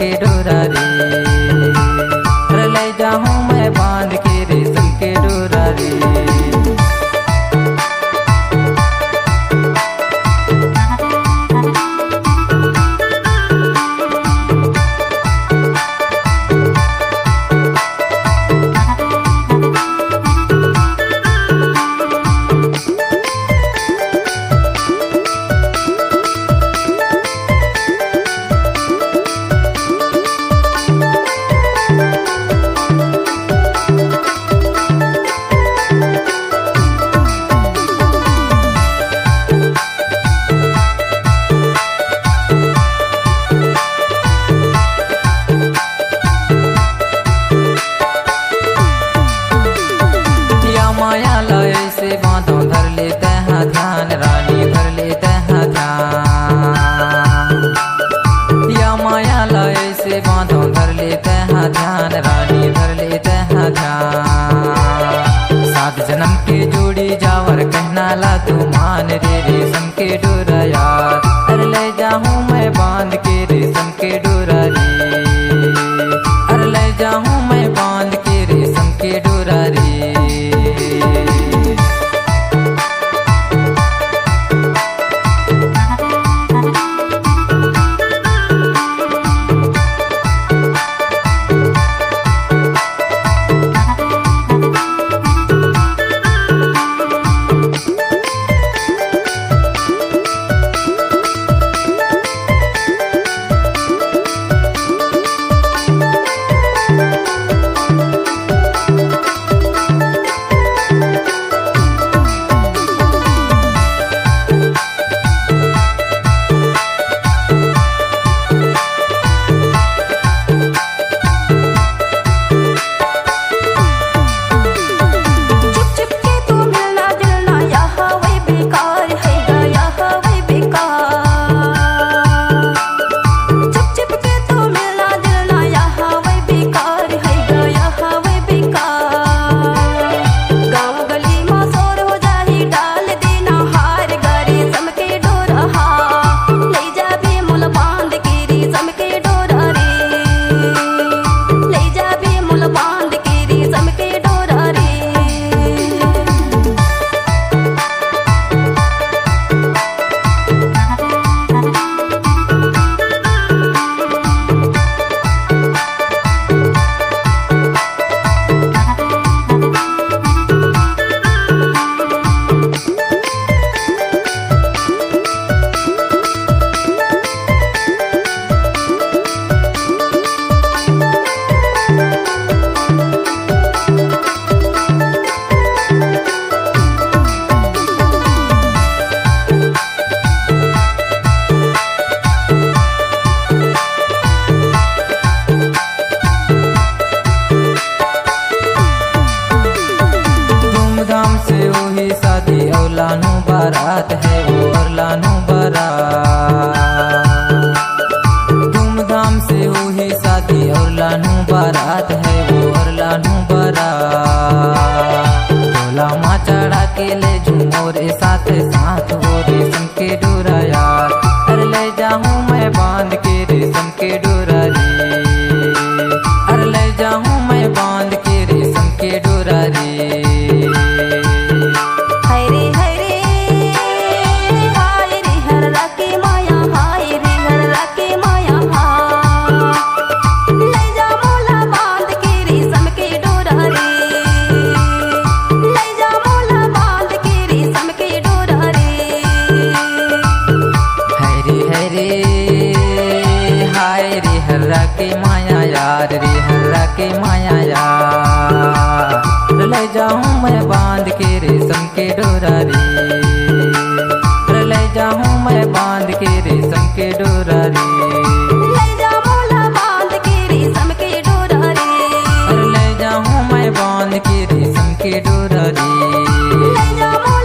के डोरा रे। अरे ले जाऊं मैं बांध के रेशम के डोरा रे। माया लय से बांधो धर लेते हैं ध्यान रानी धर लेते हैं ध्यान। या माया लय से बांधो धर लेते हैं ध्यान रानी धर लेते हैं ध्यान। 7 जन्म के जोड़ी जावर कहना ला तू मान रे रेशम के डोरा यार। अरे ले जाऊं मैं बांध के रेशम के डोरा रे। अरे ले जाऊं मैं बांध के रेशम के डोरा रे। लानू बारात है वो और लानू बारात। धूमधाम से हुई शादी और लानू बारात है वो और लानू बारात। ढोला माँ चढ़ा के ले झूमोरे साथ साथ वो रेशम के डोरा यार। अरे ले जाऊं मैं बांध के रेशम के डोरा रे। अरे ले जाऊं मैं बांध के रेशम के डोरा रे। हर्रा के माया यार रे हर्रा के माया यार। ले जाऊं मैं बांध के रेशम के डोरा रे। ले जाऊं मैं बांध के रेशम के डोरा रे। ले जाऊं मैं बांध के रेशम के डोरा रे। ले जाऊं मैं बांध के रेशम के डोरा रे। ले जाऊं